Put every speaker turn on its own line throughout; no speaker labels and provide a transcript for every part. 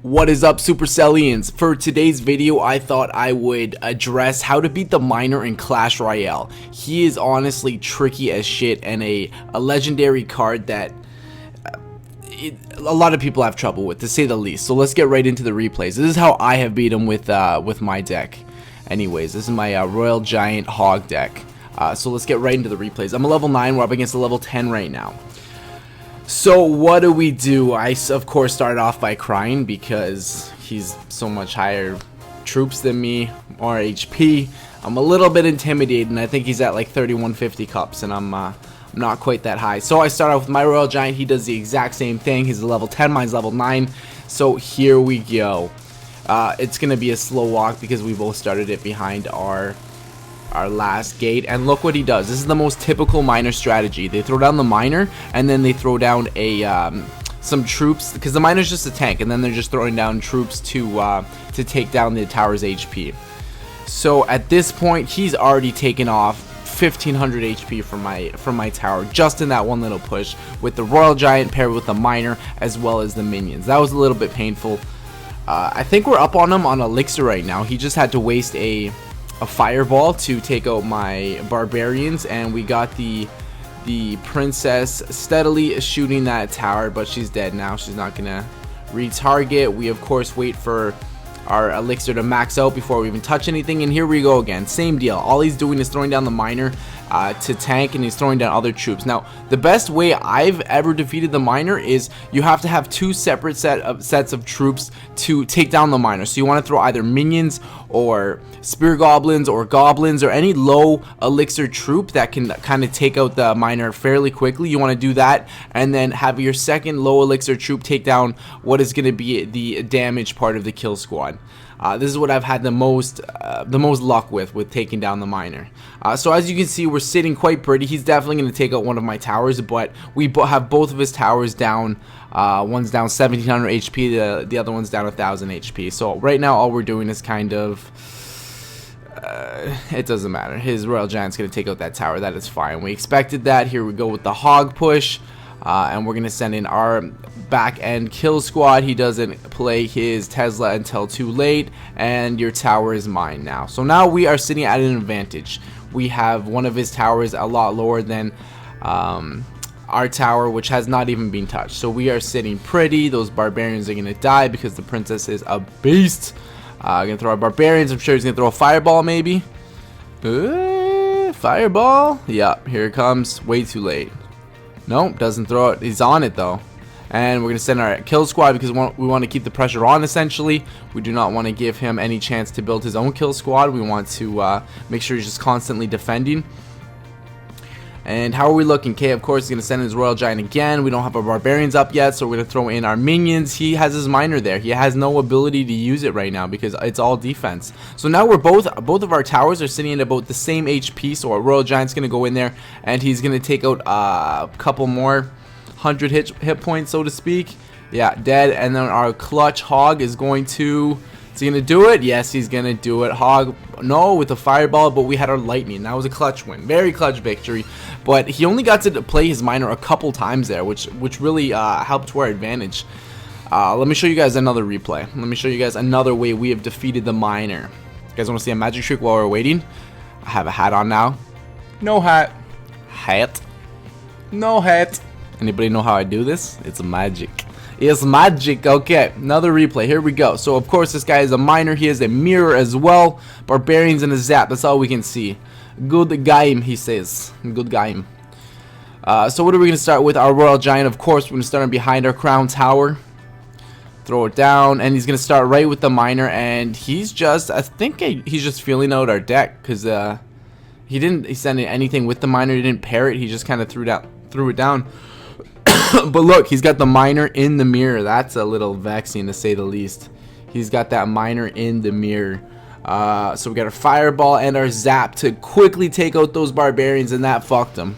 What is up, Supercellians? For today's video, I thought I would address how to beat the miner in Clash Royale. He is honestly tricky as shit and a legendary card that a lot of people have trouble with, to say the least. So let's get right into the replays. This is how I have beat him with my deck. Anyways, this is my Royal Giant Hog deck. So let's get right into the replays. I'm a level 9. We're up against a level 10 right now. So what do? I, of course, started off by crying because he's so much higher troops than me, or HP. I'm a little bit intimidated, and I think he's at like 3150 cups, and I'm not quite that high. So I start off with my Royal Giant. He does the exact same thing. He's a level 10, mine's level 9. So here we go. It's going to be a slow walk because we both started it behind our last gate, and look what he does. This is the most typical miner strategy. They throw down the miner, and then they throw down some troops, because the miner's just a tank, and then they're just throwing down troops to take down the tower's HP. So at this point, he's already taken off 1500 HP from my tower just in that one little push with the Royal Giant paired with the miner as well as the minions. That was a little bit painful. I think we're up on him on Elixir right now. He just had to waste a fireball to take out my barbarians, and we got the princess steadily shooting that tower, but she's dead now. She's not gonna retarget. We of course wait for our elixir to max out before we even touch anything, and here we go again. Same deal. All he's doing is throwing down the miner to tank, and he's throwing down other troops. Now, the best way I've ever defeated the miner is you have to have two separate sets of troops to take down the miner. So you want to throw either minions or spear goblins or any low elixir troop that can kind of take out the miner fairly quickly. You want to do that, and then have your second low elixir troop take down what is going to be the damage part of the kill squad. This is what I've had the most luck with taking down the miner. So as you can see, we're sitting quite pretty. He's definitely going to take out one of my towers, but we have both of his towers down. One's down 1700 HP, the other one's down 1000 HP. So right now all we're doing is kind of it doesn't matter. His Royal Giant's going to take out that tower. That is fine. We expected that. Here we go with the hog push. And we're going to send in our back end kill squad. He doesn't play his Tesla until too late, and your tower is mine now. So now we are sitting at an advantage. We have one of his towers a lot lower than our tower, which has not even been touched. So we are sitting pretty. Those barbarians are going to die because the princess is a beast. Going to throw our barbarians. I'm sure he's going to throw a fireball maybe. Fireball? Yeah, here it comes. Way too late. Nope, doesn't throw it. He's on it though. And we're going to send our kill squad because we want to keep the pressure on, essentially. We do not want to give him any chance to build his own kill squad. We want to make sure he's just constantly defending. And how are we looking? K, of course, is going to send his Royal Giant again. We don't have our barbarians up yet, so we're going to throw in our minions. He has his miner there. He has no ability to use it right now because it's all defense. So now we're both of our towers are sitting at about the same HP. So our Royal Giant's going to go in there, and he's going to take out a couple more 100 hit points, so to speak. Yeah, dead. And then our clutch hog is going to... Is he going to do it? Yes, he's going to do it. Hog, no, with a fireball, but we had our lightning. That was a clutch win. Very clutch victory. But he only got to play his miner a couple times there, which really helped to our advantage. Let me show you guys another replay. Let me show you guys another way we have defeated the miner. You guys want to see a magic trick while we're waiting? I have a hat on now. No hat. Hat. No hat. Anybody know how I do this? It's magic. It's magic. Okay, another replay. Here we go. So of course this guy is a miner. He has a mirror as well. Barbarians and a zap. That's all we can see. Good game, he says. Good game. So what are we going to start with? Our Royal Giant, of course. We're going to start him behind our crown tower. Throw it down, and he's going to start right with the miner. And he's just, I think he's just feeling out our deck because he didn't send in anything with the miner. He didn't pair it. He just kind of threw it down. But look, he's got the miner in the mirror. That's a little vexing, to say the least. He's got that miner in the mirror. So we got our fireball and our zap to quickly take out those barbarians, and that fucked him.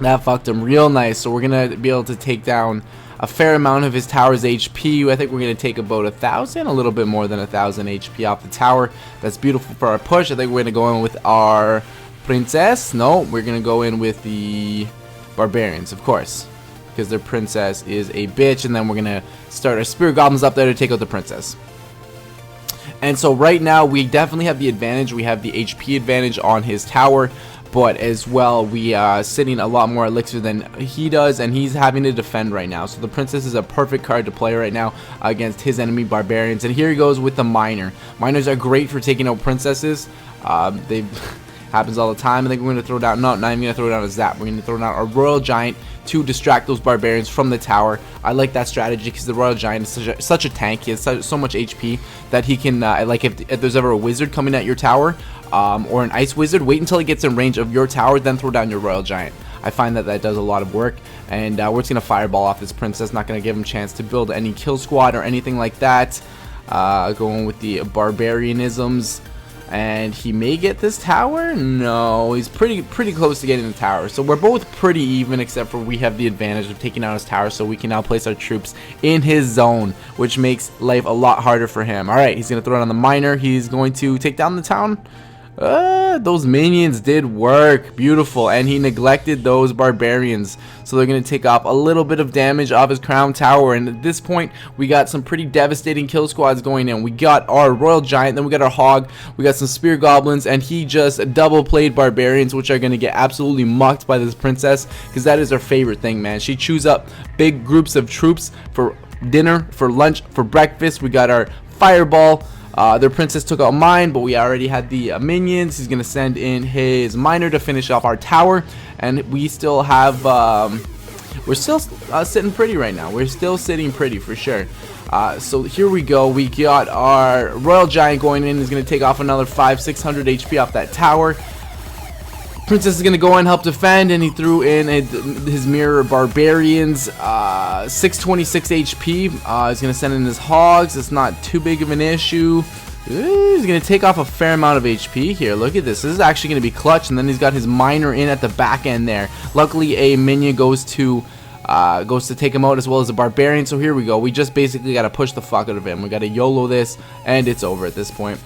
That fucked him real nice. So we're gonna be able to take down a fair amount of his tower's HP. I think we're gonna take about 1,000, a little bit more than 1,000 HP off the tower. That's beautiful for our push. I think we're gonna go in with our princess. No, we're gonna go in with the barbarians, of course. because their princess is a bitch, and then we're gonna start our spirit goblins up there to take out the princess. And so right now we definitely have the advantage. We have the HP advantage on his tower, but as well we are sitting a lot more elixir than he does, and he's having to defend right now. So the princess is a perfect card to play right now against his enemy barbarians. And here he goes with the miner. Miners are great for taking out princesses. They happens all the time. I think we're going to throw down, no, not even going to throw down a zap. We're going to throw down a royal giant to distract those barbarians from the tower. I like that strategy because the royal giant is such a tank. He has so much HP that he can, like if there's ever a wizard coming at your tower, or an ice wizard, wait until he gets in range of your tower, then throw down your royal giant. I find that does a lot of work, and we're just going to fireball off this princess. Not going to give him a chance to build any kill squad or anything like that. Going with the barbarianisms. And he may get this tower. No, he's pretty close to getting the tower. So we're both pretty even, except for we have the advantage of taking out his tower, so we can now place our troops in his zone, which makes life a lot harder for him. All right, he's gonna throw it on the miner. He's going to take down the town. Those minions did work. Beautiful. And he neglected those barbarians, so they're going to take off a little bit of damage off his crown tower. And at this point we got some pretty devastating kill squads going in. We got our royal giant, then we got our hog, we got some spear goblins, and he just double played barbarians, which are going to get absolutely mucked by this princess, because that is her favorite thing, man. She chews up big groups of troops for dinner, for lunch, for breakfast. We got our fireball. Their princess took out mine, but we already had the minions. He's going to send in his miner to finish off our tower. And we still have, we're still sitting pretty right now. We're still sitting pretty for sure. So here we go. We got our royal giant going in. He's going to take off another 500-600 HP off that tower. Princess is going to go and help defend, and he threw in his mirror barbarians, 626 HP. He's going to send in his hogs. It's not too big of an issue. He's going to take off a fair amount of HP here. Look at this. This is actually going to be clutch, and then he's got his miner in at the back end there. Luckily, a minion goes to take him out, as well as a barbarian. So here we go. We just basically got to push the fuck out of him. We got to YOLO this, and it's over at this point.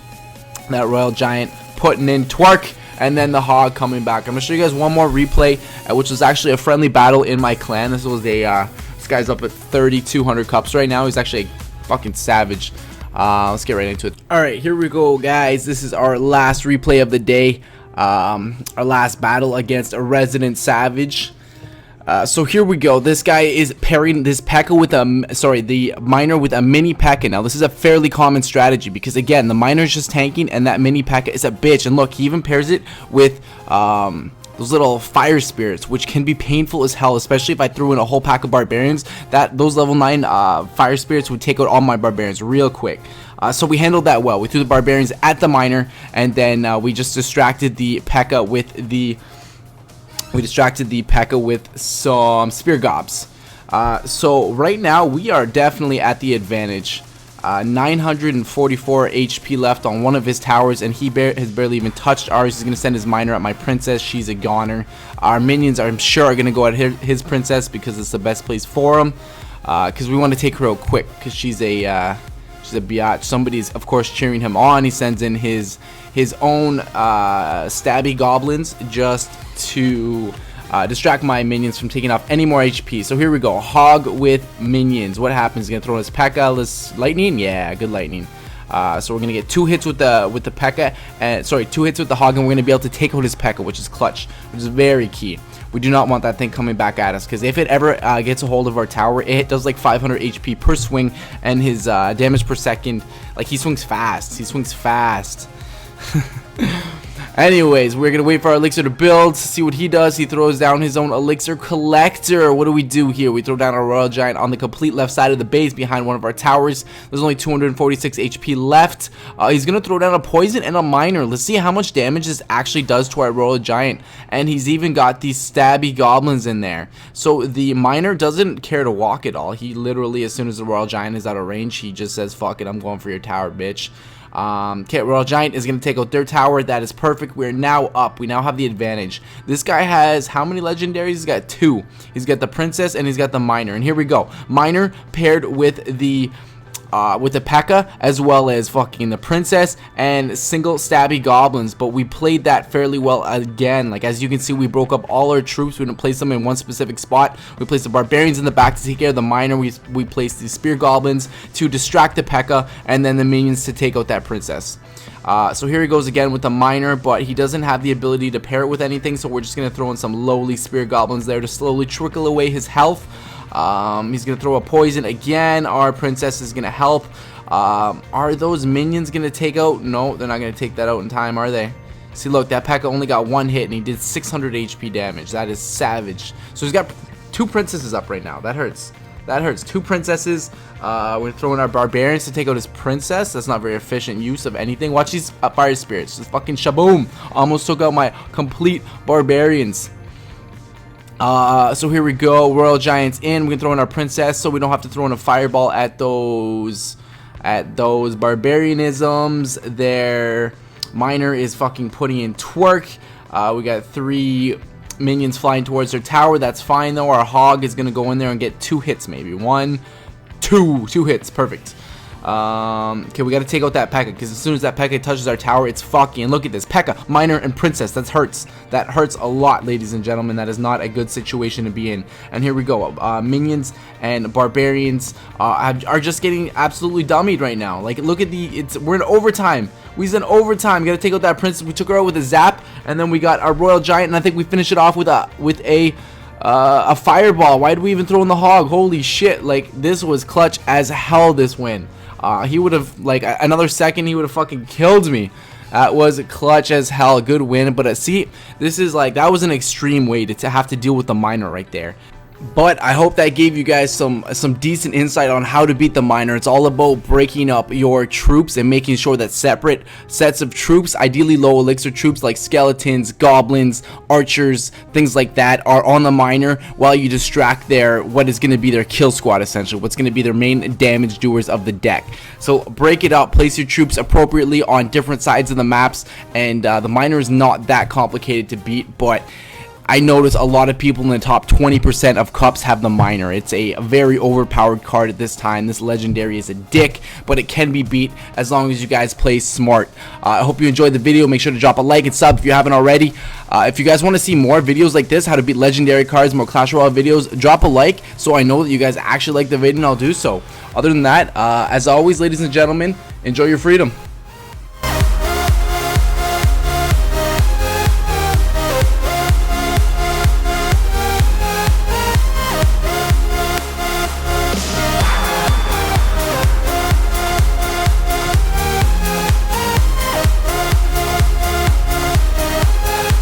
That royal giant putting in twerk. And then the hog coming back. I'm going to show you guys one more replay, which was actually a friendly battle in my clan. This was this guy's up at 3,200 cups right now. He's actually a fucking savage. Let's get right into it. Alright, here we go, guys. This is our last replay of the day. Our last battle against a resident savage. So here we go. This guy is pairing this pekka with the miner with a mini pekka. Now this is a fairly common strategy, because again, the miner is just tanking and that mini pekka is a bitch. And look, he even pairs it with those little fire spirits, which can be painful as hell, especially if I threw in a whole pack of barbarians. Those level 9 fire spirits would take out all my barbarians real quick. So we handled that well. We threw the barbarians at the miner, and then we just distracted the pekka with some spear gobs. So right now we are definitely at the advantage. 944 HP left on one of his towers, and he has barely even touched ours. He's going to send his miner at my princess. She's a goner. Our minions, I'm sure, are going to go at his princess, because it's the best place for him. Because we want to take her out quick, because she's a biatch. Somebody's, of course, cheering him on. He sends in his own stabby goblins just to distract my minions from taking off any more HP. So here we go. Hog with minions. What happens? He's gonna throw his pekka. Lightning? Yeah, good lightning. So we're gonna get 2 hits with the pekka, and 2 hits with the hog, and we're gonna be able to take out his pekka, which is clutch, which is very key. We do not want that thing coming back at us, because if it ever gets a hold of our tower, it does like 500 HP per swing, and his damage per second, like, he swings fast. He swings fast. Anyways, we're gonna wait for our elixir to build, see what he does. He throws down his own elixir collector. What do we do here? We throw down our royal giant on the complete left side of the base behind one of our towers. There's only 246 HP left. He's gonna throw down a poison and a miner. Let's see how much damage this actually does to our royal giant. And he's even got these stabby goblins in there. So the miner doesn't care to walk at all. He literally, as soon as the royal giant is out of range, he just says, fuck it, I'm going for your tower, bitch. Okay, royal giant is going to take out their tower. That is perfect. We're now up. We now have the advantage. This guy has how many legendaries? He's got 2. He's got the princess and he's got the miner. And here we go. Miner paired with the with the pekka, as well as fucking the princess and single stabby goblins. But we played that fairly well again. Like, as you can see, we broke up all our troops. We didn't place them in one specific spot. We placed the barbarians in the back to take care of the miner. We placed the spear goblins to distract the pekka, and then the minions to take out that princess. So here he goes again with the miner, but he doesn't have the ability to pair it with anything, so we're just gonna throw in some lowly spear goblins there to slowly trickle away his health. He's gonna throw a poison again. Our princess is gonna help. Are those minions gonna take out? No, they're not gonna take that out in time, are they? See, look, that pekka only got 1 hit and he did 600 HP damage. That is savage. So he's got 2 princesses up right now. That hurts. That hurts. 2 princesses. We're throwing our barbarians to take out his princess. That's not very efficient use of anything. Watch these fire spirits. Just fucking shaboom. Almost took out my complete barbarians. So here we go. Royal Giants in. We can throw in our princess, so we don't have to throw in a fireball at those barbarianisms. Their miner is fucking putting in twerk. We got 3 minions flying towards their tower. That's fine though. Our hog is gonna go in there and get 2 hits, maybe 1, 2 hits. Perfect. Okay, we gotta take out that pekka, because as soon as that pekka touches our tower, it's fucking. Look at this pekka, miner, and princess. That hurts. That hurts a lot, ladies and gentlemen. That is not a good situation to be in. And here we go. Minions and barbarians are just getting absolutely dummied right now. Like, look at we're in overtime. We're in overtime. We gotta take out that princess. We took her out with a zap, and then we got our royal giant, and I think we finished it off with a fireball. Why did we even throw in the hog? Holy shit! Like, this was clutch as hell. This win. He would have, like, another second, he would have fucking killed me. That was clutch as hell. Good win. But see, this is like, that was an extreme way to have to deal with the miner right there. But I hope that gave you guys some decent insight on how to beat the miner. It's all about breaking up your troops and making sure that separate sets of troops, ideally low elixir troops like skeletons, goblins, archers, things like that, are on the miner while you distract what is going to be their kill squad, essentially. What's going to be their main damage doers of the deck. So break it up, place your troops appropriately on different sides of the maps, and the miner is not that complicated to beat, but I notice a lot of people in the top 20% of cups have the miner. It's a very overpowered card at this time. This legendary is a dick, but it can be beat as long as you guys play smart. I hope you enjoyed the video. Make sure to drop a like and sub if you haven't already. If you guys want to see more videos like this, how to beat legendary cards, more Clash Royale videos, drop a like so I know that you guys actually like the video, and I'll do so. Other than that, as always, ladies and gentlemen, enjoy your freedom.